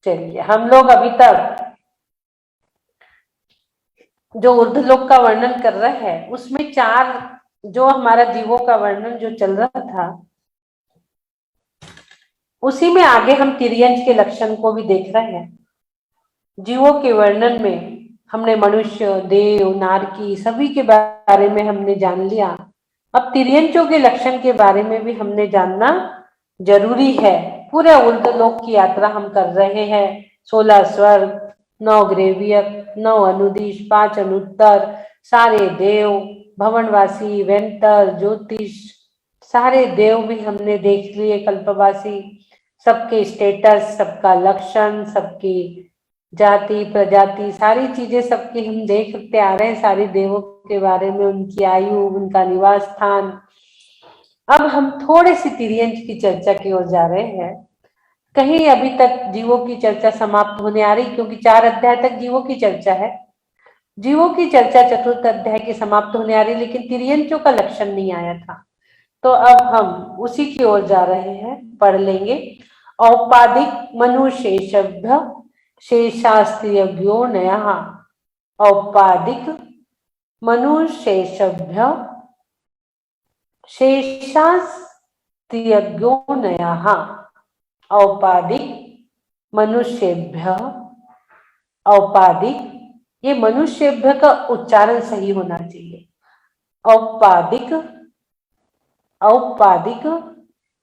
चलिए, हम लोग अभी तक जो ऊर्ध्वलोक का वर्णन कर रहे हैं उसमें चार, जो हमारा जीवों का वर्णन जो चल रहा था, उसी में आगे हम तिर्यंच के लक्षण को भी देख रहे हैं। जीवों के वर्णन में हमने मनुष्य, देव, नारकी सभी के बारे में हमने जान लिया। अब तिर्यंचों के लक्षण के बारे में भी हमने जानना जरूरी है। पूरे ऊर्ध्वलोक की यात्रा हम कर रहे हैं। 16 स्वर्ग, 9 ग्रेवियक, 9 अनुदिश, 5 अनुत्तर, सारे देव, भवनवासी, वेंतर, ज्योतिष, सारे देव भी हमने देख लिए, कल्पवासी, सबके स्टेटस, सबका लक्षण, सबकी जाति प्रजाति, सारी चीजें सबकी हम देखते आ रहे हैं। सारे देवों के बारे में, उनकी आयु, उनका निवास स्थान। अब हम थोड़े से तिर्यंच की चर्चा की ओर जा रहे हैं। कहीं अभी तक जीवों की चर्चा समाप्त होने आ रही, क्योंकि 4 अध्याय तक जीवों की चर्चा है। जीवों की चर्चा चतुर्थ अध्याय की समाप्त होने आ रही, लेकिन तिर्यंचों का लक्षण नहीं आया था। तो अब हम उसी की ओर जा रहे हैं, पढ़ लेंगे। औपाधिक मनुशेषभ्य शेषास्त्रियज्ञो नयः। औपाधिक मनुशेषभ्य शेषास्त्रियज्ञो नयः। औपाधिक मनुष्येभ्य, औपाधिक, ये मनुष्येभ्य का उच्चारण सही होना चाहिए। औपाधिक, औपाधिक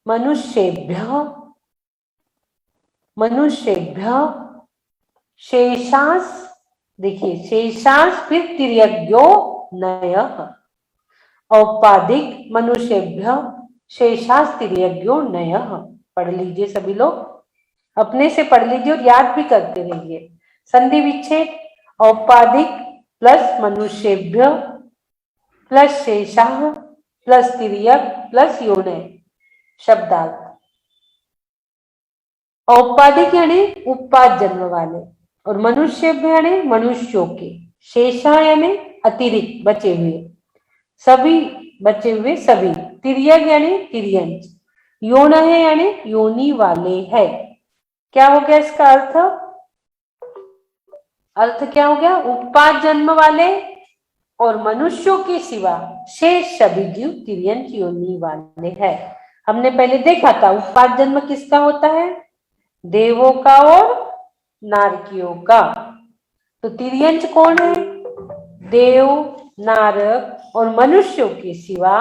मनुष्येभ्य, मनुष्येभ्य शेषास, देखिए शेषास फिर तिर्यज्ञो नयः। औपाधिक मनुष्येभ्य शेषास तिर्यज्ञो नयः। पढ़ लीजिए सभी लोग, अपने से पढ़ लीजिए और याद भी करते रहिए। संधि विच्छेद, औपाधिक प्लस मनुष्येभ्य प्लस शेषाः प्लस तिर्यक प्लस योनय, शब्दार्थ। औपाधिक यानी उपपाद जन्म वाले, और मनुष्य यानी मनुष्यों के, शेषा यानी अतिरिक्त बचे हुए, सभी बचे हुए सभी, तिर्यक यानी तिर्यंच, योन है यानी योनि वाले है। क्या हो गया इसका अर्थ? अर्थ क्या हो गया? उपपाद जन्म वाले और मनुष्यों के सिवा शेष सभी जीव तिर्यंच योनि वाले है। हमने पहले देखा था उपपाद जन्म किसका होता है? देवों का और नारकियों का। तो तिर्यंच कौन है? देव, नारक और मनुष्यों के सिवा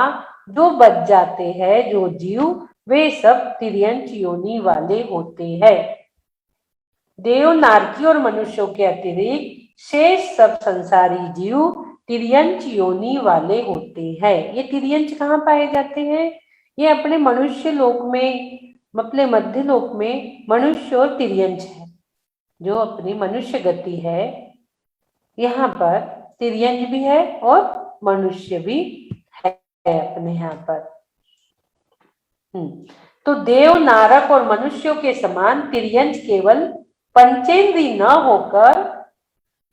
जो बच जाते हैं, जो जीव, वे सब तिर्यंच योनि वाले होते हैं। देव, नारकी और मनुष्यों के अतिरिक्त शेष सब संसारी जीव तिर्यंच योनि वाले होते हैं। ये तिर्यंच कहाँ पाए जाते हैं? ये अपने मनुष्य लोक में, अपने मध्य लोक में मनुष्य और तिर्यंच है, जो अपनी मनुष्य गति है, यहाँ पर तिर्यंच भी है और मनुष्य भी है अपने यहाँ पर। तो देव, नारक और मनुष्यों के समान तिर्यंच केवल पंचेंद्री न होकर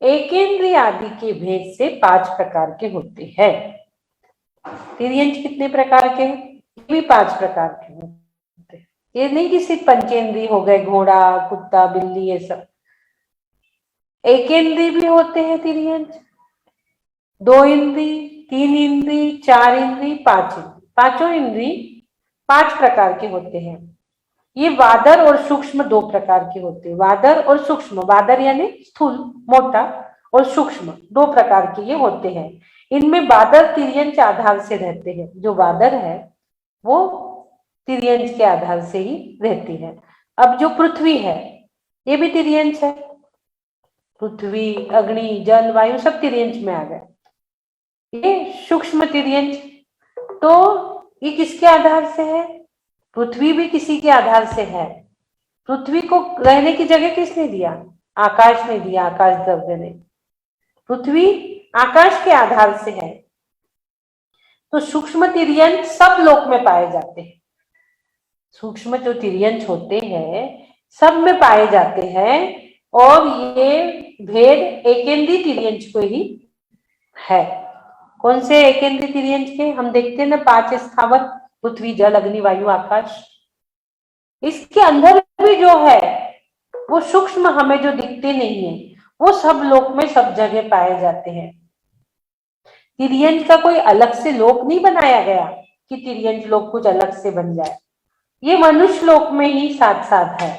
एकेंद्रीय आदि के भेद से 5 प्रकार के होते हैं। तिर्यंच कितने प्रकार के? ये भी 5 प्रकार के होते हैं। ये नहीं कि सिर्फ पंचेंद्री हो गए, घोड़ा, कुत्ता, बिल्ली, ये सब। एकेंद्री भी होते हैं तिर्यंच, 2 इंद्री, 3 इंद्री, 4 इंद्री, 5 इंद्री। पांचों इंद्री 5 प्रकार के होते हैं। ये वादर और सूक्ष्म 2 प्रकार के होते हैं। वादर और सूक्ष्म, वादर यानी स्थूल मोटा, और सूक्ष्म 2 प्रकार के ये होते हैं। इनमें वादर तिर्यंच आधार से रहते हैं। जो वादर है वो तिर्यंच के आधार से ही रहती है। अब जो पृथ्वी है ये भी तिर्यंच है। पृथ्वी, अग्नि, जल, वायु सब तिर्यंच में आ गए। ये सूक्ष्म तिर्यंच। तो ये किसके आधार से है? पृथ्वी भी किसी के आधार से है। पृथ्वी को रहने की जगह किसने दिया? आकाश ने दिया, आकाश द्रव्य ने। पृथ्वी आकाश के आधार से है। तो सूक्ष्म तिर्यंच सब लोक में पाए जाते हैं। सूक्ष्म जो तिर्यंच होते हैं सब में पाए जाते हैं, और ये भेद एकेंद्रीय तिर्यंच को ही है। कौन से एकेंद्रीय तिर्यंच के? हम देखते हैं ना 5 स्थावर, पृथ्वी, जल, अग्नि, वायु, आकाश। इसके अंदर भी जो है वो सूक्ष्म हमें जो दिखते नहीं है वो सब लोक में सब जगह पाए जाते हैं। तिर्यंज का कोई अलग से लोक नहीं बनाया गया कि तिर्यंज लोक कुछ अलग से बन जाए, ये मनुष्य लोक में ही साथ साथ है।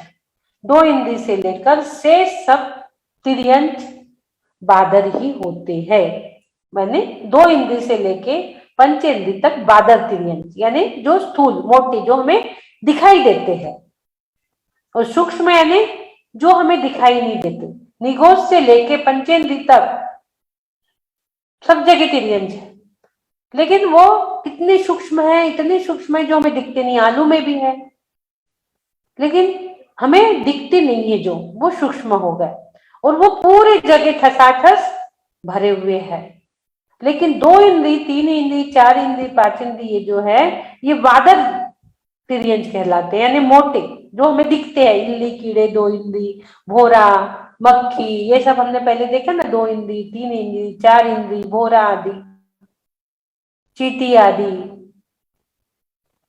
2 इंद्री से लेकर शेष सब तिर्यंज बादर ही होते हैं। माने 2 इंद्री से लेके पंचेंद्री तक बादर तिर्यंज, यानी जो स्थूल मोटे जो हमें दिखाई देते हैं, और सूक्ष्म यानी जो हमें दिखाई नहीं देते। निगोज से लेके पंचेंद्री तक सब जगह तिर्यंज है, लेकिन वो कितने सूक्ष्म है, इतने सूक्ष्म है जो हमें दिखते नहीं। आलू में भी है लेकिन हमें दिखते नहीं है, जो वो सूक्ष्म हो गए, और वो पूरी जगह ठसाठस भरे हुए है। लेकिन 2 इंद्री, 3 इंद्री, 4 इंद्री, 5 इंद्री ये जो है ये वादर तिर्यंज कहलाते हैं, यानी मोटे जो हमें दिखते हैं। इल्ली, कीड़े 2 इंद्री, भोरा, मक्खी, ये सब हमने पहले देखा ना। 2 इंद्री, 3 इंद्री, 4 इंद्री, भोरा आदि, चींटी आदि।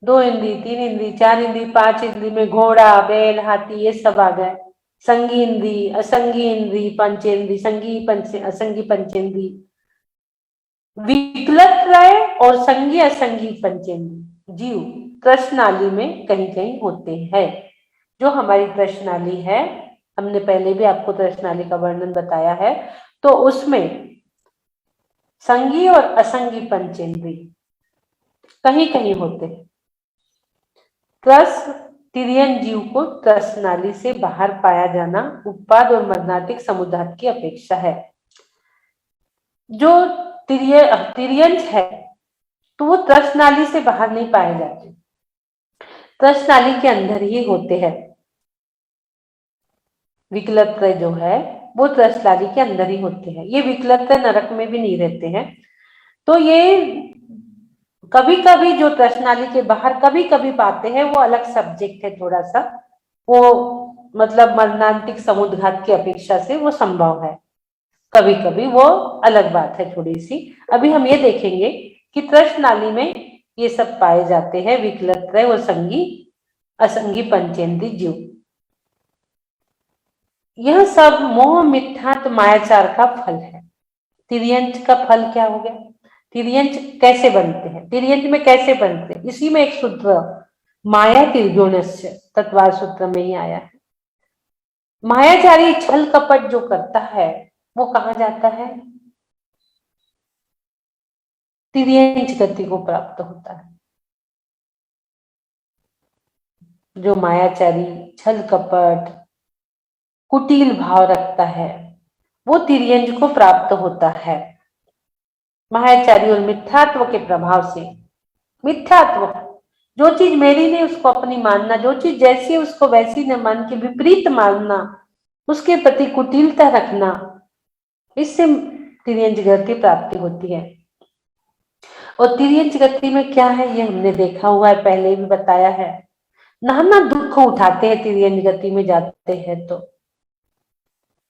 2 इंद्री, 3 इंद्री, 4 इंद्री, 5 इंद्री में घोड़ा, बैल, हाथी ये सब आ गए। संगी इंद्री, असंगी इंद्री, पंचेंद्री, संगी असंगी पंचेंद्री, विकलत्रय और संगी असंगी पंचेंद्री जीव कृष्णाली में कहीं कहीं होते हैं। जो हमारी कृष्णाली है, हमने पहले भी आपको कृष्णाली का वर्णन बताया है, तो उसमें संगी और असंगी पंचेंद्री कहीं कहीं होते हैं। तिर्यन जीव को कृष्णाली से बाहर पाया जाना उत्पाद और मरणातिक समुदाय की अपेक्षा है। जो तिर्यंज है तो वो त्रसनाली से बाहर नहीं पाए जाते, त्रसनाली के अंदर ही होते हैं। विकलत्रय जो है वो त्रसनाली के अंदर ही होते हैं। ये विकलत्रय नरक में भी नहीं रहते हैं। तो ये कभी कभी जो त्रसनाली के बाहर कभी कभी पाते हैं, वो अलग सब्जेक्ट है थोड़ा सा, वो मतलब मरणांतिक समुद्घात की अपेक्षा से वो संभव है। कभी कभी वो अलग बात है थोड़ी सी। अभी हम ये देखेंगे कि त्रसनाली में ये सब पाए जाते हैं, विकलत्रय और संगी असंगी पंचेंद्री जीव। यह सब मोह मिथ्यात्व मायाचार का फल है। तिर्यंज का फल क्या हो गया? तिर्यंज कैसे बनते हैं? तिर्यंज में कैसे बनते हैं? इसी में एक सूत्र माया तिर्योनस्य तत्वार सूत्र में ही आया है। मायाचारी छल कपट जो करता है वो कहा जाता है? तिर्यंज गति को प्राप्त होता है। जो मायाचारी छल कपट कुटिल भाव रखता है वो तिर्यंज को प्राप्त होता है। मायाचारी और मिथ्यात्व के प्रभाव से, मिथ्यात्व जो चीज मेरी नहीं उसको अपनी मानना, जो चीज जैसी है उसको वैसी न मान के विपरीत मानना, उसके प्रति कुटिलता रखना, इससे तिर्यंज गति प्राप्ति होती है। और तिर्यंज गति में क्या है ये हमने देखा हुआ है, पहले भी बताया है। नाना दुख उठाते हैं तिर्यंज गति में जाते हैं तो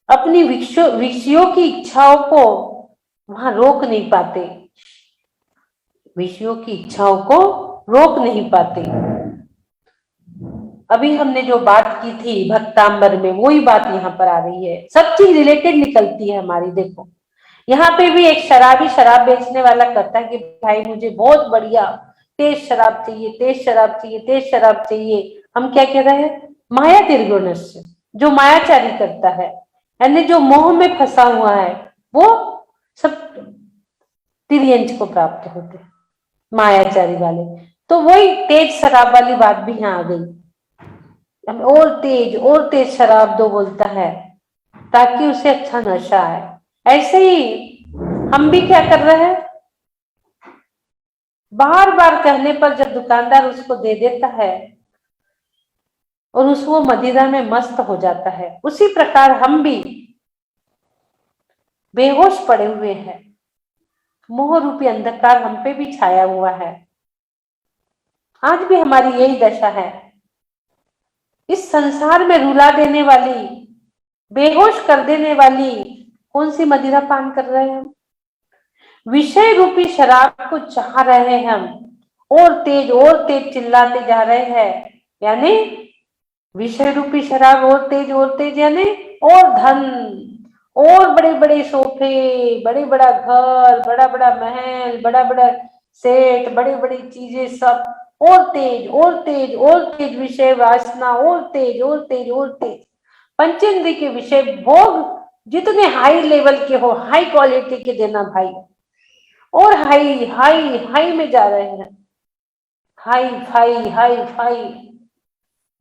अपनी विषयों की इच्छाओं को वहां रोक नहीं पाते, विषयों की इच्छाओं को रोक नहीं पाते। अभी हमने जो बात की थी भक्तांबर में, वही बात यहाँ पर आ रही है। सब चीज रिलेटेड निकलती है हमारी। देखो यहाँ पे भी एक शराबी शराब बेचने वाला कहता है कि भाई मुझे बहुत बढ़िया तेज शराब चाहिए, तेज शराब चाहिए, तेज शराब चाहिए। हम क्या कह रहे हैं? माया तिर्गुणस्य, जो मायाचारी करता है, यानी जो मोह में फंसा हुआ है, वो सब तिर्यंज को प्राप्त होते हैं, मायाचारी वाले। तो वही तेज शराब वाली बात भी यहाँ आ गई। और तेज शराब दो बोलता है ताकि उसे अच्छा नशा आए। ऐसे ही हम भी क्या कर रहे हैं, बार बार कहने पर जब दुकानदार उसको दे देता है और उसको मदिरा में मस्त हो जाता है, उसी प्रकार हम भी बेहोश पड़े हुए हैं। मोह रूपी अंधकार हम पे भी छाया हुआ है। आज भी हमारी यही दशा है। इस संसार में रुला देने वाली, बेहोश कर देने वाली कौन सी मदिरा पान कर रहे हैं हम? विषय रूपी शराब को चाह रहे हैं हम, और तेज चिल्लाते जा रहे हैं, यानी विषय रूपी शराब और तेज यानी और धन, और बड़े बड़े सोफे, बड़े बड़ा घर, बड़ा बड़ा महल, बड़ा बड़ा सेठ, बड़ी बड़ी चीजें सब, और तेज और तेज और तेज विषय वासना, और तेज और तेज और तेज। पंचेंद्रिय के विषय भोग जितने हाई लेवल के हो, हाई क्वालिटी के देना भाई, और हाई हाई हाई में जा रहे हैं, हाई फाई हाई फाई,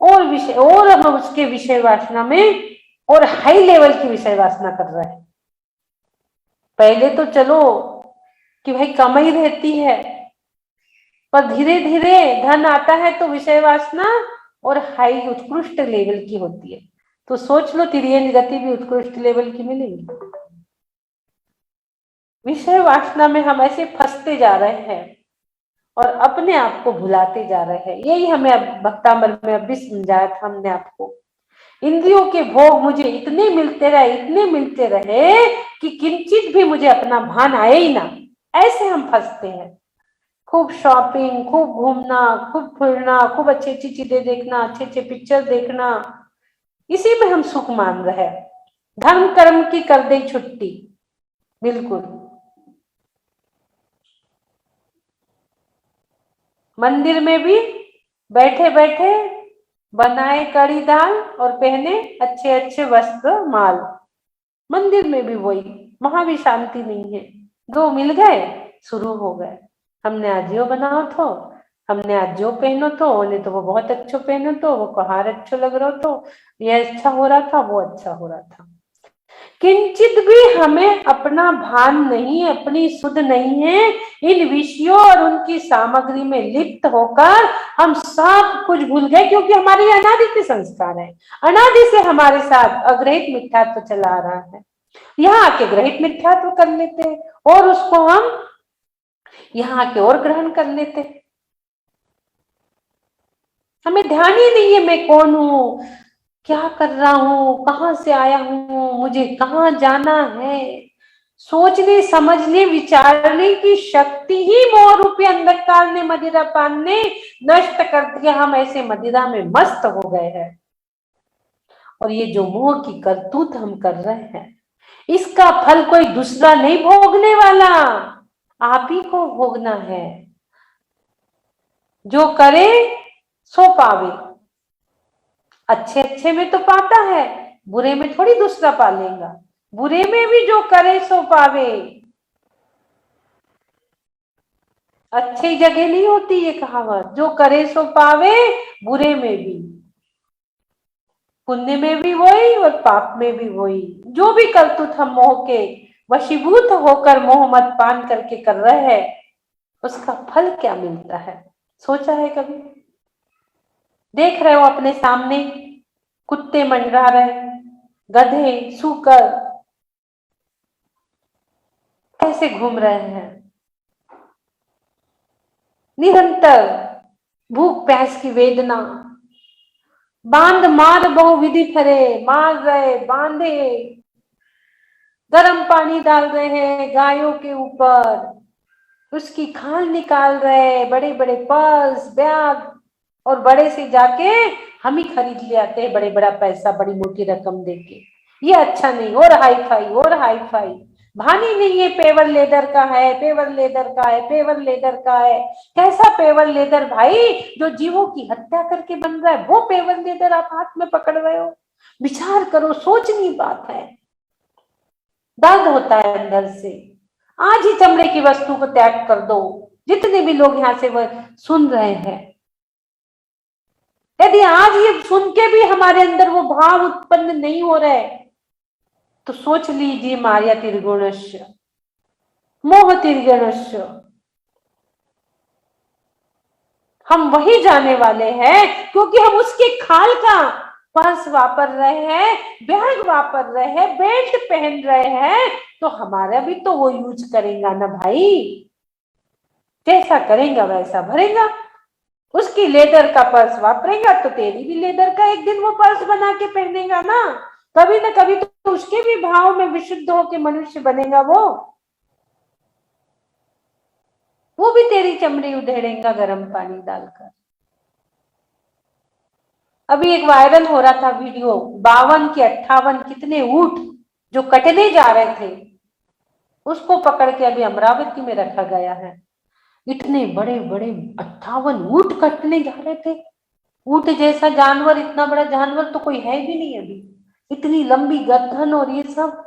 और विषय, और हम उसके विषय वासना में और हाई लेवल की विषय वासना कर रहे हैं। पहले तो चलो कि भाई कमाई रहती है, पर धीरे धीरे धन आता है तो विषय वासना और हाई उत्कृष्ट लेवल की होती है। तो सोच लो तिर्यन गति भी उत्कृष्ट लेवल की मिलेगी। विषय वासना में हम ऐसे फंसते जा रहे हैं और अपने आप को भुलाते जा रहे हैं। यही हमें अब भक्तामृत में अभी समझाया था हमने आपको। इंद्रियों के भोग मुझे इतने मिलते रहे कि किंचित भी मुझे अपना भान आए ही ना, ऐसे हम फंसते हैं। खूब शॉपिंग, खूब घूमना, खूब फिरना, खूब अच्छी अच्छी चीजें देखना, अच्छे अच्छे पिक्चर देखना, इसी में हम सुख मान रहे हैं। धर्म कर्म की कर दे छुट्टी, बिल्कुल। मंदिर में भी बैठे बैठे बनाए कड़ी दाल और पहने अच्छे अच्छे वस्त्र माल, मंदिर में भी वही, वहां भी शांति नहीं है। दो मिल गए, शुरू हो गए, हमने आज यो बनाओ थो, हमने आज जो पहनो तो, उन्हें तो वो बहुत अच्छो पहनो तो, वो कहार अच्छो लग रहा तो, ये अच्छा हो रहा था, वो अच्छा हो रहा था। किंचित भी हमें अपना भान नहीं, अपनी सुध नहीं है। इन विषयों और उनकी सामग्री में लिप्त होकर हम सब कुछ भूल गए, क्योंकि हमारे अनादि के संस्कार है। अनादि से हमारे साथ अग्रहित मिथ्यात्व चला आ रहा है। यहाँ आके ग्रहित मिथ्यात्व कर लेते हैं और उसको हम यहाँ आके और ग्रहण कर लेते हैं। हमें ध्यान ही नहीं है मैं कौन हूं, क्या कर रहा हूं, कहां से आया हूं, मुझे कहां जाना है। सोचने समझने विचारने की शक्ति ही मोह रूपी अंधकार ने, मदिरा पान ने नष्ट कर दिया। हम ऐसे मदिरा में मस्त हो गए हैं, और ये जो मोह की करतूत हम कर रहे हैं, इसका फल कोई दूसरा नहीं भोगने वाला, आप ही को भोगना है। जो करे सो पावे, अच्छे अच्छे में तो पाता है, बुरे में थोड़ी दूसरा पालेगा। बुरे में भी जो करे सो पावे, अच्छी जगह नहीं होती ये कहावत, जो करे सो पावे, बुरे में भी, पुण्य में भी वही और पाप में भी वही। जो भी करतूत हम मोह के वशीभूत होकर मोह मत पान करके कर रहे हैं, उसका फल क्या मिलता है, सोचा है कभी? देख रहे हो अपने सामने कुत्ते मंडरा रहे, गधे, सूकर कैसे घूम रहे हैं, निरंतर भूख प्यास की वेदना, बांध मार बहु विधि फरे, मार रहे, बांधे, गर्म पानी डाल रहे हैं गायों के ऊपर, उसकी खाल निकाल रहे, बड़े बड़े पर्स बैग, और बड़े से जाके हम ही खरीद ले आते हैं, बड़े बड़ा पैसा, बड़ी मोटी रकम देके। ये अच्छा नहीं, और हाई फाई और हाई फाई, भानी नहीं है पेवर लेदर का है, पेवर लेदर का है, पेवर लेदर का है। कैसा पेवर लेदर भाई, जो जीवों की हत्या करके बन रहा है, वो पेवर लेदर आप हाथ में पकड़ रहे हो? विचार करो, सोचनी बात है। दर्द होता है अंदर से। आज ही चमड़े की वस्तु को त्याग कर दो, जितने भी लोग यहाँ से वह सुन रहे हैं। यदि आज ये सुन के भी हमारे अंदर वो भाव उत्पन्न नहीं हो रहे, तो सोच लीजिए माया तिर्गुणस्य, मोह तिर्गुणस्य, हम वही जाने वाले हैं, क्योंकि हम उसके खाल का पर्स वापर रहे हैं, बैग वापर रहे हैं, बेल्ट पहन रहे हैं, तो हमारा भी तो वो यूज करेगा ना भाई। जैसा करेगा वैसा भरेगा। उसकी लेदर का पर्स वापरेगा तो तेरी भी लेदर का एक दिन वो पर्स बना के पहनेगा ना। कभी ना कभी तो उसके भी भाव में विशुद्ध होके मनुष्य बनेगा वो भी तेरी चमड़ी उधेड़ेगा गर्म पानी डालकर। अभी एक वायरल हो रहा था वीडियो, 52 के 58 कितने ऊंट जो कटने जा रहे थे, उसको पकड़ के अभी अमरावती में रखा गया है। इतने बड़े बड़े 58 ऊंट कटने जा रहे थे। ऊंट जैसा जानवर, इतना बड़ा जानवर तो कोई है भी नहीं अभी, इतनी लंबी गर्दन और ये सब,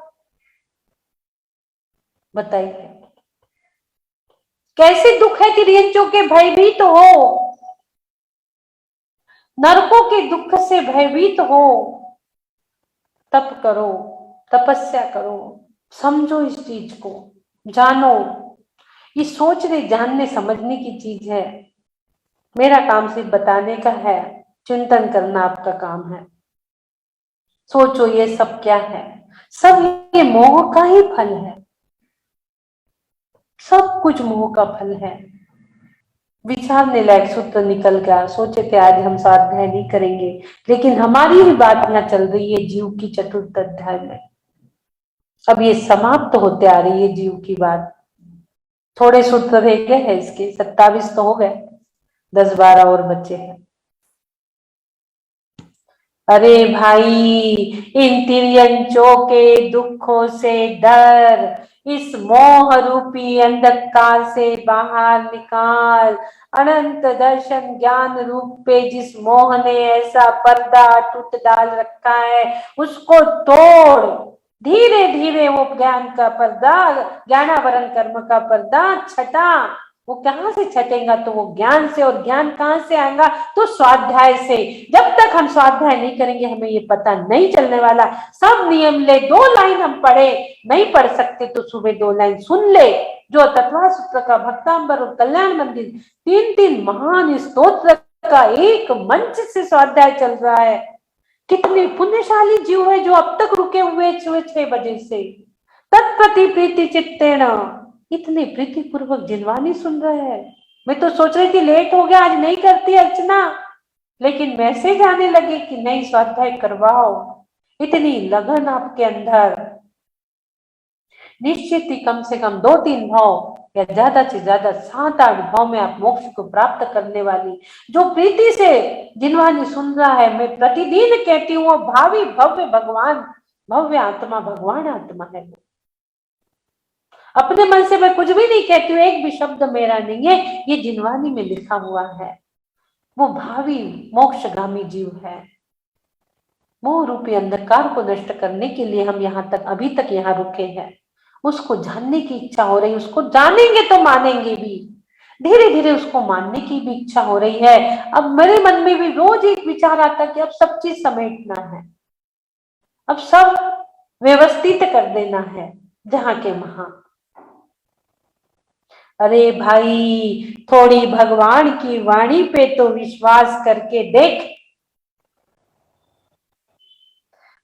बताइए कैसे दुख है तिर्यंचों के, भयभीत हो, नरकों के दुख से भयभीत हो, तप करो, तपस्या करो, समझो इस चीज को, जानो, ये सोचने जानने समझने की चीज है। मेरा काम सिर्फ बताने का है, चिंतन करना आपका काम है। सोचो ये सब क्या है, सब ये मोह का ही फल है, सब कुछ मोह का फल है। विचारने लायक सूत्र निकल गया। सोचे थे आज हम स्वाध्याय नहीं करेंगे, लेकिन हमारी ही बात यहाँ चल रही है जीव की चतुर्थ अध्याय में। अब ये समाप्त होते आ रही है जीव की बात। थोड़े सूत्र रह गए हैं इसके, 27 तो हो गए, 10-12 और बचे हैं। अरे भाई, इन तिर्यंचों के दुखों से डर, इस मोह रूपी अंधकार से बाहर निकाल। अनंत दर्शन ज्ञान रूप पे जिस मोह ने ऐसा पर्दा टूट डाल रखा है, उसको तोड़। धीरे धीरे वो ज्ञान का पर्दा, ज्ञानावरण कर्म का पर्दा छटा। वो कहाँ से छटेगा? तो वो ज्ञान से, और ज्ञान कहाँ से आएगा? तो स्वाध्याय से। जब तक हम स्वाध्याय नहीं करेंगे हमें ये पता नहीं चलने वाला। सब नियम ले, 2 लाइन हम पढ़े, नहीं पढ़ सकते तो सुबह 2 लाइन सुन ले। जो तत्वा सूत्र का, भक्तांबर और कल्याण मंदिर, 3 महान स्तोत्र का एक मंच से स्वाध्याय चल रहा है। कितने पुण्यशाली जीव है जो अब तक रुके हुए 6 बजे से। तत्प्रति प्रीति चित्तेन, इतने प्रीति पूर्वक जिनवानी सुन रहे हैं। मैं तो सोच रही थी लेट हो गया, आज नहीं करती अर्चना, लेकिन मैसेज आने लगे कि नहीं स्वाध्याय करवाओ। इतनी लगन आपके अंदर, निश्चित ही कम से कम 2-3 भाव या ज्यादा से ज्यादा 7-8 भाव में आप मोक्ष को प्राप्त करने वाली जो प्रीति से जिनवानी सुन रहा है, मैं प्रतिदिन कहती हूँ भावी भव्य भगवान, भव्य आत्मा भगवान आत्मा है। अपने मन से मैं कुछ भी नहीं कहती हूँ, एक भी शब्द मेरा नहीं है, ये जिनवानी में लिखा हुआ है। वो भावी मोक्षगामी जीव है। मोह रूपी अंधकार को नष्ट करने के लिए हम यहाँ तक, अभी तक यहाँ रुके हैं। उसको जानने की इच्छा हो रही, उसको जानेंगे तो मानेंगे भी। धीरे धीरे उसको मानने की भी इच्छा हो रही है। अब मेरे मन में भी रोज एक विचार आता कि अब सब चीज समेटना है, अब सब व्यवस्थित कर देना है, जहां के वहां। अरे भाई, थोड़ी भगवान की वाणी पे तो विश्वास करके देख।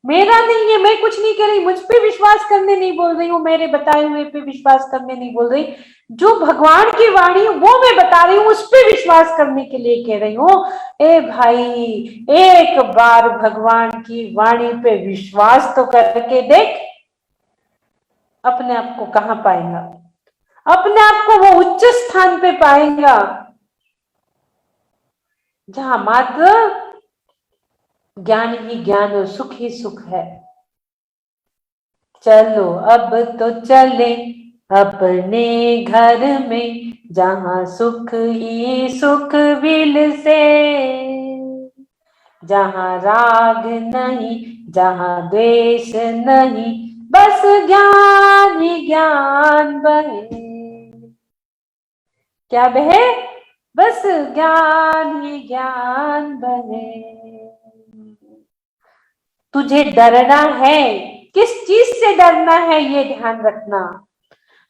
मेरा नहीं है, मैं कुछ नहीं कह रही, मुझ पे विश्वास करने नहीं बोल रही हूँ, मेरे बताए हुए पे विश्वास करने नहीं बोल रही। जो भगवान की वाणी वो मैं बता रही हूँ, उस पे विश्वास करने के लिए कह रही हूँ। ए भाई, एक बार भगवान की वाणी पे विश्वास तो करके देख। अपने आप को कहाँ पाएगा? अपने आप को वो उच्च स्थान पे पाएगा जहां मात्र ज्ञान ही ज्ञान और सुख ही सुख है। चलो अब तो चले अपने घर में, जहां सुख ही सुख विल से, जहां राग नहीं, जहां द्वेष नहीं, बस ज्ञान ही ज्ञान बहे। क्या बहे? बस ज्ञान ही ज्ञान बहे। तुझे डरना है, किस चीज से डरना है ये ध्यान रखना।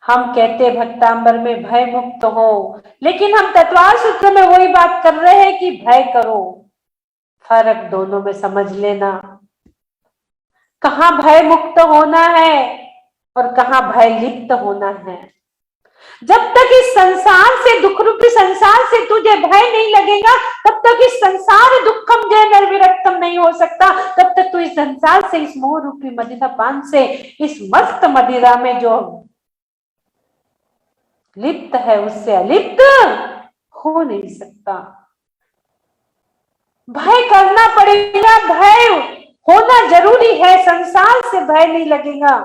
हम कहते भक्तांबर में भय मुक्त हो, लेकिन हम तत्वार सूत्र में वही बात कर रहे हैं कि भय करो। फर्क दोनों में समझ लेना, कहाँ भय मुक्त होना है और कहाँ भय लिप्त होना है। जब तक इस संसार से, दुख रूपी संसार से तुझे भय नहीं लगेगा, तब तक इस संसार दुखम जय निर्विरक्तम नहीं हो सकता। तब तक तू इस संसार से, इस मोह रूपी मदिरा पान से, इस मस्त मदिरा में जो लिप्त है, उससे अलिप्त हो नहीं सकता। भय करना पड़ेगा, भय होना जरूरी है। संसार से भय नहीं लगेगा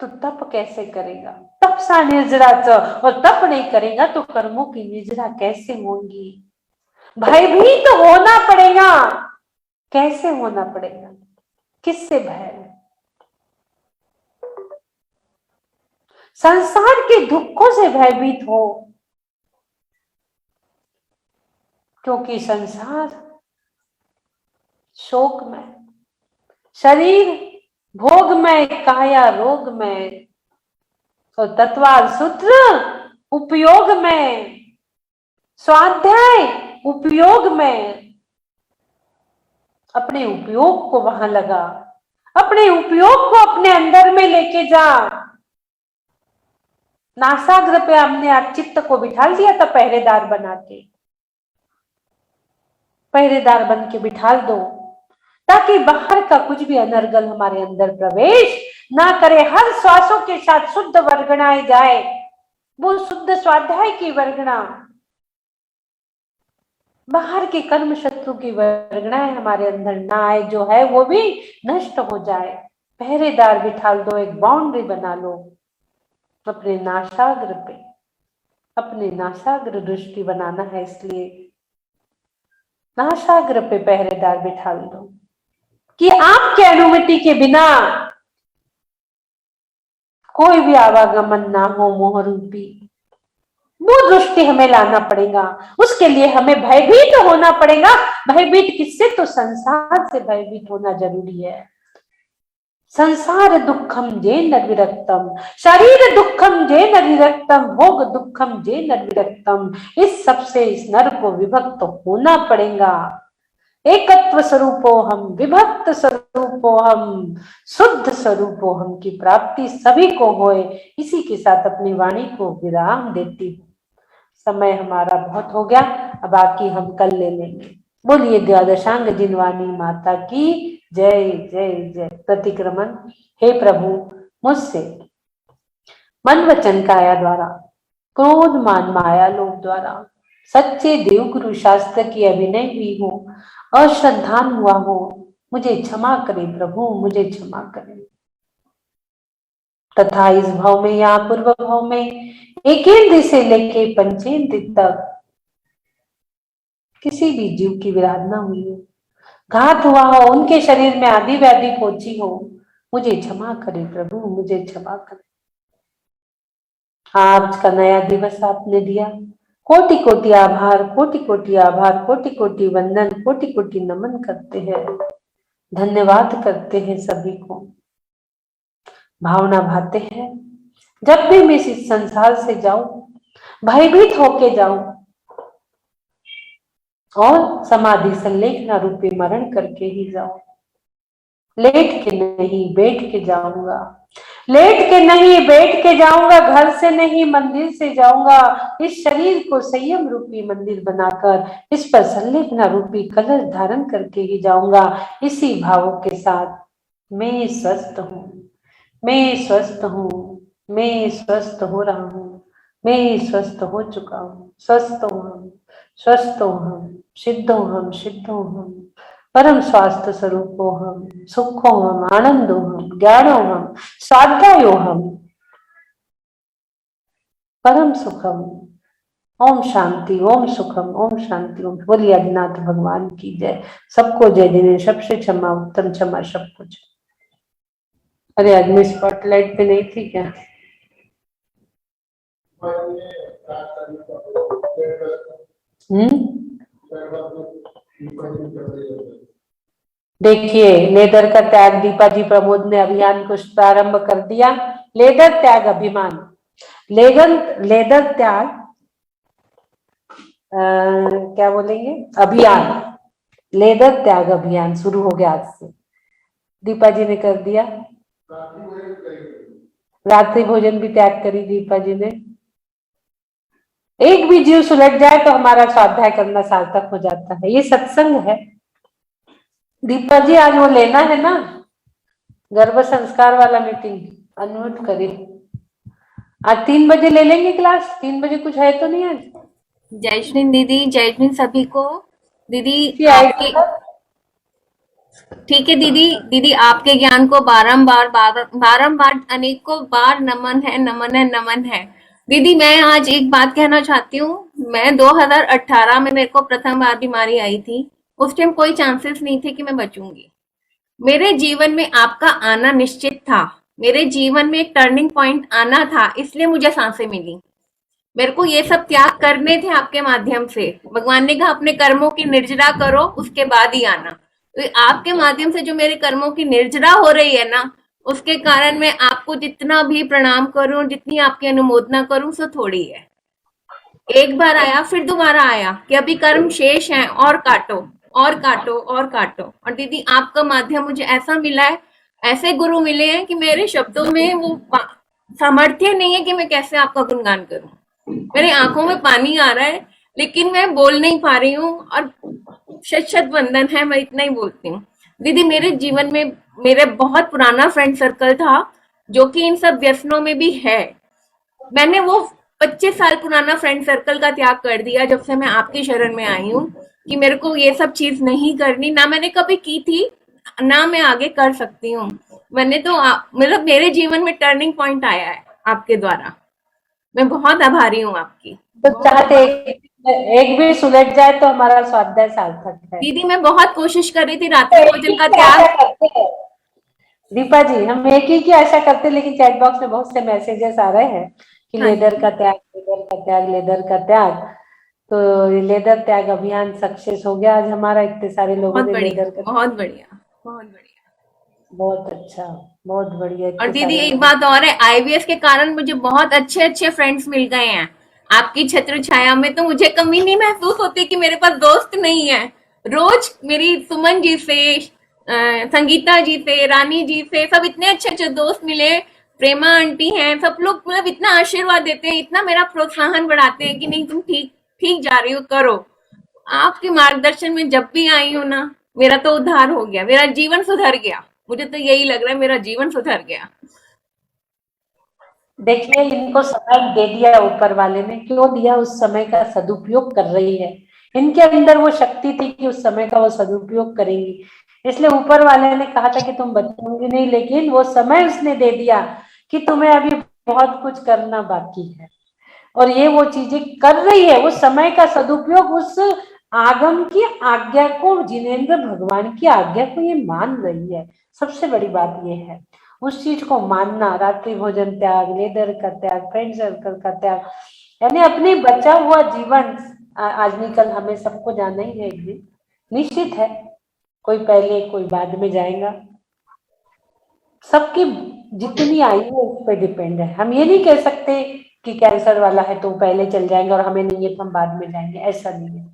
तो तप कैसे करेगा? तप सा निर्जराचं, और तप नहीं करेगा तो कर्मों की निर्जरा कैसे होंगी? भयभीत तो होना पड़ेगा। कैसे होना पड़ेगा? किससे भय? संसार के दुखों से भयभीत हो, क्योंकि संसार शोक में, शरीर भोग में, काया रोग में, तो तत्वार सूत्र उपयोग में, स्वाध्याय उपयोग में। अपने उपयोग को वहां लगा, अपने उपयोग को अपने अंदर में लेके जा। नासाग्र पे हमने आज चित्त को बिठा दिया था पहरेदार बना के, पहरेदार बन के बिठाल दो, ताकि बाहर का कुछ भी अनर्गल हमारे अंदर प्रवेश ना करे। हर श्वासों के साथ शुद्ध वर्गणाएं जाए, वो शुद्ध स्वाध्याय की वर्गणा, बाहर के कर्म शत्रु की वर्गणाएं हमारे अंदर ना आए, जो है वो भी नष्ट हो जाए। पहरेदार बिठाल दो, एक बाउंड्री बना लो अपने नासाग्र पे, अपने नासाग्र दृष्टि बनाना है, इसलिए नासाग्र पे पहरेदार बिठाल दो कि आपके अनुमति के बिना कोई भी आवागमन ना हो। मोह रूपी वो दृष्टि हमें लाना पड़ेगा, उसके लिए हमें भयभीत होना पड़ेगा। भयभीत किससे? तो संसार से भयभीत होना जरूरी है। संसार दुखम जे न विरक्तम, शरीर दुखम जे न विरक्तम, भोग दुखम जे न विरक्तम। इस सबसे इस नर को विभक्त होना पड़ेगा। एकत्व स्वरूपो हम, विभक्त स्वरूपो हम, शुद्ध स्वरूपो हम की प्राप्ति सभी को होए। इसी के साथ अपनी वाणी को विराम देती हूँ। समय हमारा बहुत हो गया, अब बाकी हम कल ले लेंगे। बोलिए द्वादशांग जिनवानी माता की जय जय जय। प्रतिक्रमण। हे प्रभु, मुझसे मन वचन काया द्वारा, क्रोध मान माया लोभ द्वारा, सच्चे देव गुरु शास्त्र की अभिनय हुई हो, अश्रद्धान हुआ हो, मुझे क्षमा करे प्रभु, मुझे क्षमा करे। तथा इस भाव में या पूर्व भाव में एकेंद्र से लेके पंचेंद्र तक किसी भी जीव की विराधना हुई हो, घात हुआ हो, उनके शरीर में आदि व्याधि पहुंची हो, मुझे क्षमा करे प्रभु, मुझे क्षमा करे। आज का नया दिवस आपने दिया, कोटि कोटि आभार, कोटि कोटि आभार, कोटि कोटि वंदन, कोटि कोटि नमन करते हैं, धन्यवाद करते हैं सभी को। भावना भाते हैं, जब भी मैं इस संसार से जाऊं, भयभीत होके जाऊं और समाधि संलेखना रूपी मरण करके ही जाऊं। लेट के नहीं, बैठ के जाऊंगा, लेट के नहीं, बैठ के जाऊंगा, घर से नहीं मंदिर से जाऊंगा। इस शरीर को संयम रूपी मंदिर बनाकर इस पर संलेखना रूपी कलश धारण करके ही जाऊंगा। इसी भावों के साथ मैं स्वस्थ हूँ, मैं स्वस्थ हूँ, मैं स्वस्थ हो रहा हूँ, मैं स्वस्थ हो चुका हूँ, स्वस्थ हूँ हम, स्वस्थ हूँ हम, सिद्ध हूँ हम, सिद्ध हूँ हम, परम स्वास्थ्य स्वरूप हो हम, सुख हो हम, आनंद हो हम, ज्ञान हो हम, स्वाध्याय हो हम, परम सुखम। ओम शांति, ओम सुखम, ओम शांति, ओम। बोलिए आदिनाथ भगवान की जय। सबको जय देने, सबसे क्षमा, उत्तम क्षमा, सब कुछ। अरे आज मैं स्पॉटलाइट पे नहीं थी क्या? देखिए, लेदर का त्याग, दीपा जी प्रमोद ने अभियान को प्रारंभ कर दिया। लेदर त्याग अभिमान, लेदर त्याग क्या बोलेंगे, अभियान, लेदर त्याग अभियान शुरू हो गया आज से। दीपा जी ने कर दिया, रात्रि भोजन भी त्याग करी दीपा जी ने। एक भी जीव सुलट जाए तो हमारा स्वाध्याय करना सार्थक हो जाता है, ये सत्संग है। दीपा जी आज वो लेना है ना, गर्भ संस्कार वाला मीटिंग, अनम्यूट करिए। आज 3 बजे ले लेंगे क्लास, 3 बजे कुछ है तो नहीं आज? जयश्री दीदी, जयश्री सभी को। दीदी सी आई आपके, ठीक है दीदी, दीदी आपके ज्ञान को बारंबार बारंबार अनेकों बार नमन है, नमन है, नमन है। दीदी मैं आज एक बात कहना चाहती हूँ। मैं 2018 में मेरे को प्रथम बार बीमारी आई थी। उस टाइम कोई चांसेस नहीं थे कि मैं बचूंगी। मेरे जीवन में आपका आना निश्चित था। मेरे जीवन में एक टर्निंग पॉइंट आना था, इसलिए मुझे सांसें मिली। मेरे को ये सब त्याग करने थे आपके माध्यम से। भगवान ने कहा अपने कर्मों की निर्जरा करो, उसके बाद ही आना। तो आपके माध्यम से जो मेरे कर्मों की निर्जरा हो रही है ना, उसके कारण मैं आपको जितना भी प्रणाम करूं, जितनी आपकी अनुमोदना करूं, सो थोड़ी है। एक बार आया, फिर दोबारा आया कि अभी कर्म शेष है, और काटो, और काटो, और काटो। और दीदी आपका माध्यम मुझे ऐसा मिला है, ऐसे गुरु मिले हैं कि मेरे शब्दों में वो सामर्थ्य नहीं है कि मैं कैसे आपका गुणगान करूं। मेरे आंखों में पानी आ रहा है, लेकिन मैं बोल नहीं पा रही हूँ। और शत शत वंदन है, मैं इतना ही बोलती हूँ। दीदी मेरे जीवन में मेरे बहुत पुराना फ्रेंड सर्कल था, जो कि इन सब व्यसनों में भी है। मैंने वो 25 साल पुराना फ्रेंड सर्कल का त्याग कर दिया जब से मैं आपकी शरण में आई हूँ, कि मेरे को ये सब चीज नहीं करनी। ना मैंने कभी की थी, ना मैं आगे कर सकती हूँ। मैंने तो मतलब मेरे जीवन में टर्निंग पॉइंट आया है आपके द्वारा। मैं बहुत आभारी हूँ आपकी। तो चाहते एक भी सुलझ जाए तो हमारा स्वाध्याय सार्थक है। दीदी मैं बहुत कोशिश कर रही थी तो रात्रि एक ही भोजन का की आशा त्याग। करते हैं दीपा जी, हम एक ही की आशा करते हैं, लेकिन चैट बॉक्स में बहुत से मैसेजेस आ रहे हैं कि हाँ लेदर जी, का त्याग, लेदर का त्याग, लेदर का त्याग। तो लेदर त्याग अभियान सक्सेस हो गया आज हमारा, इतने सारे लोगों बहुत ने बढ़िया, लेदर का। बहुत बढ़िया, बहुत बढ़िया। बहुत अच्छा, बहुत बढ़िया, और इतने दीदी सारे एक लोगों। बात और है, आईवीएस के कारण मुझे बहुत अच्छे अच्छे फ्रेंड्स मिल गए हैं। आपकी छत्र छाया में तो मुझे कमी नहीं महसूस होती कि मेरे पास दोस्त नहीं है। रोज मेरी सुमन जी से, संगीता जी से, रानी जी से, सब इतने अच्छे अच्छे दोस्त मिले। प्रेमा आंटी हैं, सब लोग मतलब इतना आशीर्वाद देते हैं, इतना मेरा प्रोत्साहन बढ़ाते हैं कि नहीं तुम ठीक ठीक जा रही हो, करो। आपके मार्गदर्शन में जब भी आई हूँ ना, मेरा तो उद्धार हो गया, मेरा जीवन सुधर गया। मुझे तो यही लग रहा है, मेरा जीवन सुधर गया। देखिए, इनको समय दे दिया ऊपर वाले ने, क्यों दिया? उस समय का सदुपयोग कर रही है। इनके अंदर वो शक्ति थी कि उस समय का वो सदुपयोग करेंगी, इसलिए ऊपर वाले ने कहा था कि तुम बचोगी नहीं, लेकिन वो समय उसने दे दिया कि तुम्हें अभी बहुत कुछ करना बाकी है। और ये वो चीजें कर रही है, उस समय का सदुपयोग, उस आगम की आज्ञा को, जिनेंद्र भगवान की आज्ञा को ये मान रही है। सबसे बड़ी बात ये है, उस चीज को मानना, रात्रि भोजन त्याग, लेदर का त्याग, फ्रेंड सर्कल का त्याग, यानी अपने बचा हुआ जीवन। आज निकल हमें सबको जाना ही है एक दिन, निश्चित है। कोई पहले कोई बाद में जाएगा, सबकी जितनी आयु है उस पर डिपेंड है। हम ये नहीं कह सकते कि कैंसर वाला है तो पहले चल जाएंगे और हमें नहीं है तो हम बाद में जाएंगे, ऐसा नहीं है।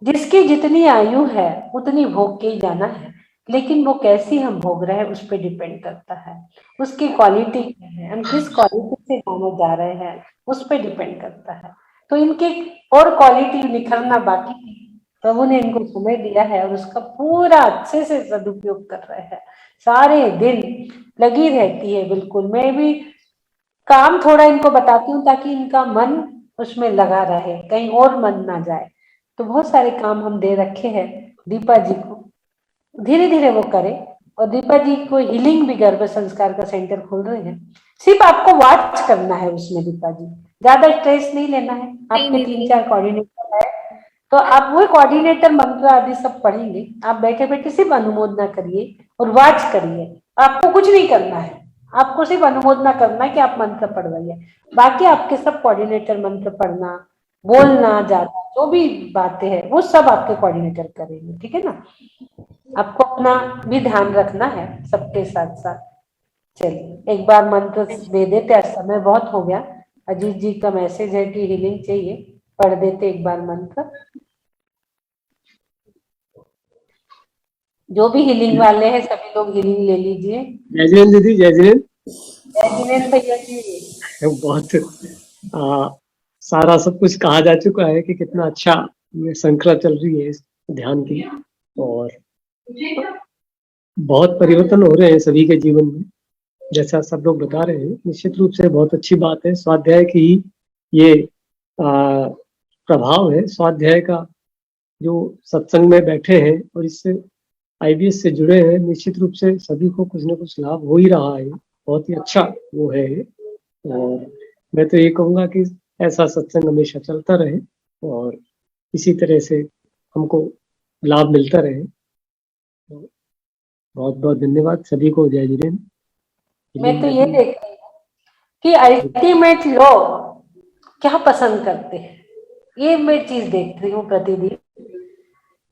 जिसकी जितनी आयु है उतनी भोग के ही जाना है, लेकिन वो कैसी हम भोग रहे हैं उस पर डिपेंड करता है। उसकी क्वालिटी क्या है, हम किस क्वालिटी से जाने जा रहे हैं उस पर डिपेंड करता है। तो इनके और क्वालिटी निखरना बाकी है। प्रभु ने इनको समय दिया है और उसका पूरा अच्छे से सदुपयोग कर रहे हैं। सारे दिन लगी रहती है, बिल्कुल। मैं भी काम थोड़ा इनको बताती हूँ ताकि इनका मन उसमें लगा रहे, कहीं और मन ना जाए। तो बहुत सारे काम हम दे रखे हैं दीपा जी को, धीरे धीरे वो करे। और दीपा जी को हीलिंग भी गर्भ संस्कार का सेंटर खोल रहे हैं। सिर्फ आपको वॉच करना है उसमें दीपा जी, ज्यादा स्ट्रेस नहीं लेना है। नहीं आपके नहीं तीन नहीं। चार कोऑर्डिनेटर है, तो आप वो कोऑर्डिनेटर मंत्र आदि सब पढ़ेंगे। आप बैठे बैठे सिर्फ अनुमोदना करिए और वॉच करिए, आपको कुछ नहीं करना है। आपको सिर्फ अनुमोदना करना है कि आप मंत्र पढ़ रही है। बाकी आपके सब कोऑर्डिनेटर मंत्र पढ़ना, बोलना, ज्यादा जो भी बातें हैं वो सब आपके कोऑर्डिनेटर करेंगे, ठीक है ना? आपको अपना भी ध्यान रखना है सबके साथ साथ। चलिए एक बार मंत्र दे देते, आज समय बहुत हो गया। अजीत जी का मैसेज है कि हीलिंग चाहिए, पढ़ देते एक बार मंत्र। जो भी हीलिंग वाले हैं सभी लोग हीलिंग ले लीजिए। जय जिनेन्द्र दीदी, जय जिनेन्द्र। जय जिनेन्द्र भैया जी। बहुत सारा सब कुछ कहा जा चुका है कि कितना अच्छा ये श्रृंखला चल रही है इस ध्यान की, और बहुत परिवर्तन हो रहे हैं सभी के जीवन में, जैसा सब लोग बता रहे हैं। निश्चित रूप से बहुत अच्छी बात है। स्वाध्याय की ये प्रभाव है स्वाध्याय का, जो सत्संग में बैठे हैं और इससे IBS से जुड़े हैं, निश्चित रूप से सभी को कुछ न कुछ लाभ हो ही रहा है। बहुत ही अच्छा वो है। और मैं तो ये कहूँगा कि ऐसा सत्संग हमेशा चलता रहे और इसी तरह से हमको लाभ मिलता रहे। तो बहुत बहुत धन्यवाद सभी को। जय जिनेन्द्र। मैं तो ये देख रही हूँ कि अल्टीमेट लोग क्या पसंद करते हैं, ये मैं चीज देख रही हूँ प्रतिदिन।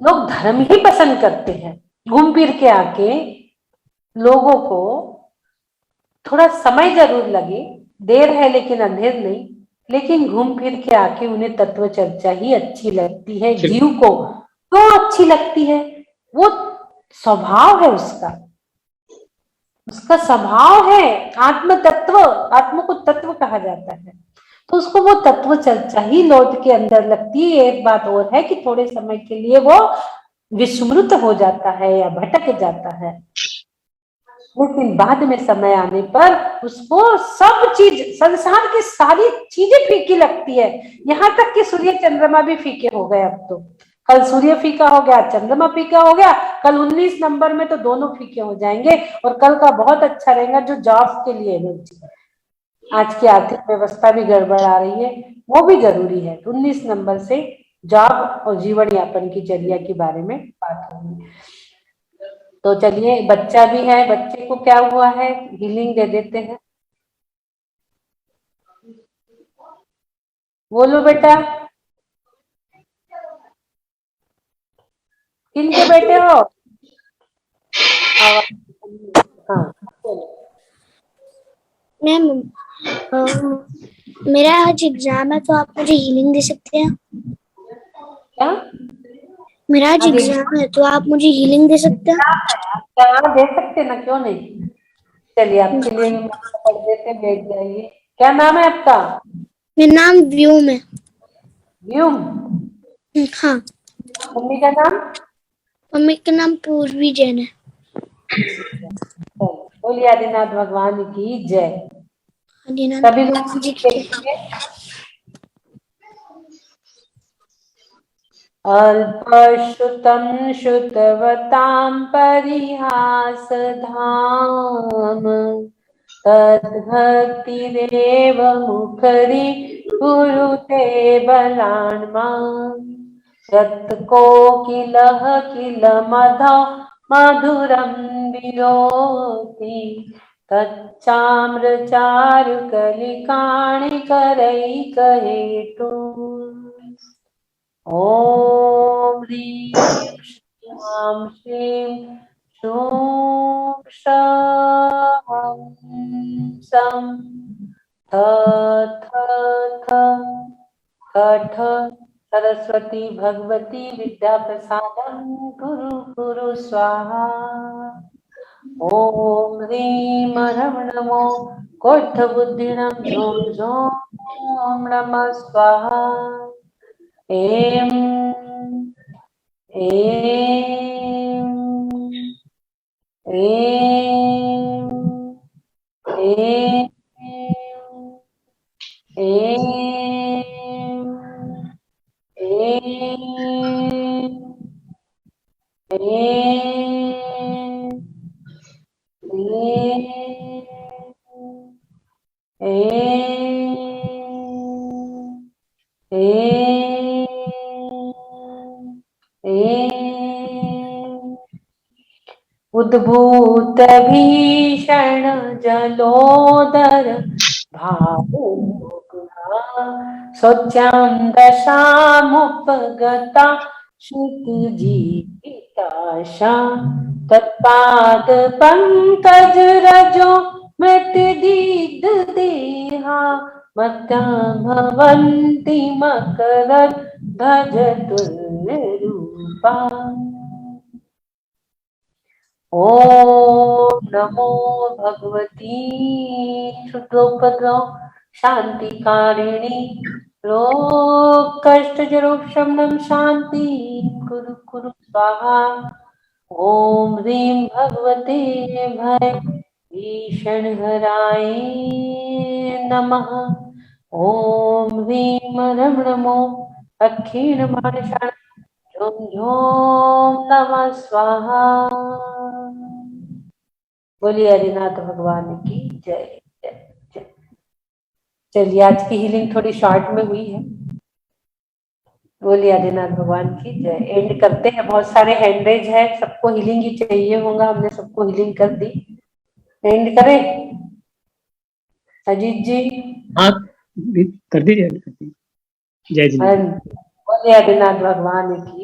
लोग धर्म ही पसंद करते हैं। घूम फिर के आके लोगों को थोड़ा समय जरूर लगे, देर है लेकिन अंधेर नहीं, लेकिन घूम फिर के आके उन्हें तत्व चर्चा ही अच्छी लगती है। जीव को क्यों अच्छी लगती है? वो स्वभाव है उसका, उसका स्वभाव है। आत्म तत्व, आत्म को तत्व कहा जाता है, तो उसको वो तत्व चर्चा ही लौट के अंदर लगती है। एक बात और है कि थोड़े समय के लिए वो विस्मृत हो जाता है या भटक जाता है, लेकिन बाद में समय आने पर उसको सब चीज, संसार की सारी चीजें फीकी लगती है। यहाँ तक कि सूर्य चंद्रमा भी फीके हो गए अब तो। कल सूर्य फीका हो गया, चंद्रमा फीका हो गया, कल 19 नंबर में तो दोनों फीके हो जाएंगे। और कल का बहुत अच्छा रहेगा जो जॉब के लिए एनर्जी। आज की आर्थिक व्यवस्था भी गड़बड़ आ रही है, वो भी जरूरी है। 19 नंबर से जॉब और जीवन यापन की चर्या के बारे में बात होगी। तो चलिए, बच्चा भी है, बच्चे को क्या हुआ है, हीलिंग दे देते हैं। बोलो बेटा, किनके बेटे हो? हाँ बोलो। मैम मेरा आज एग्जाम है, तो आप मुझे हीलिंग दे सकते हैं? क्या? मेरा आज एग्जाम है, तो आप मुझे हीलिंग दे सकते हैं? क्या दे सकते ना, क्यों नहीं। चलिए आपके लिए हम पढ़ देते, बैठ जाइए। क्या नाम है आपका? मेरा नाम व्योम है। व्योम? हाँ। मम्मी का नाम? मम्मी का नाम पूर्वी जैन है। बोलिए आदिनाथ भगवान की जय। आदिनाथ सभी भगवान जी की जय। अल्पश्रुतं श्रुतवतां परिहासधाम तद्भक्तिरेव मुखरि कुरुते बलान्मा यत्कोकिलः किलमधौ मधुरं विलोति तच्चाम्रचारुकलिकाणि करैकहेतुः। ॐ ह्रीं श्रीं श्रीं शूं शं सं थ थ थ कठ सरस्वती भगवती विद्या प्रसादं कुरु कुरु स्वाहा। ॐ ह्रीं ह्रं नमो कोट्ठबुद्धिनं झों झों नमः स्वाहा। एम एम एम एम एम उद्भूत भीषण जलोदर भावुका शौच्यां दशामुपगता श्रुतिजीविताशा तत्पाद पंकज रजो मृतदीद देहा मत्या भवन्ति मकरद् भजतुल्य रूपा। ओम नमो भगवती शुद्धोपद्रव शांतिकारिणी रोग कष्ट जरोक्षमणं शांति कुरु कुरु स्वाहा। ओम ह्रीं भगवते भय भीषण हराय नमः। ओम ह्रीं ह्रं नमो अक्षीणमणिषण झोम झोम नमः स्वाहा। बोलिए हरिनाथ भगवान की जय जय जय। चलिए आज की हीलिंग थोड़ी शॉर्ट में हुई है। बोलिए आदिनाथ भगवान की जय। एंड करते हैं, बहुत सारे हैंड रेज है, सबको हीलिंग ही चाहिए होगा, हमने सबको हीलिंग कर दी। एंड करें अजीत जी? हाँ, कर दीजिए, कर दीजिए। जय जिनेन्द्र। बोलिए आदिनाथ भगवान की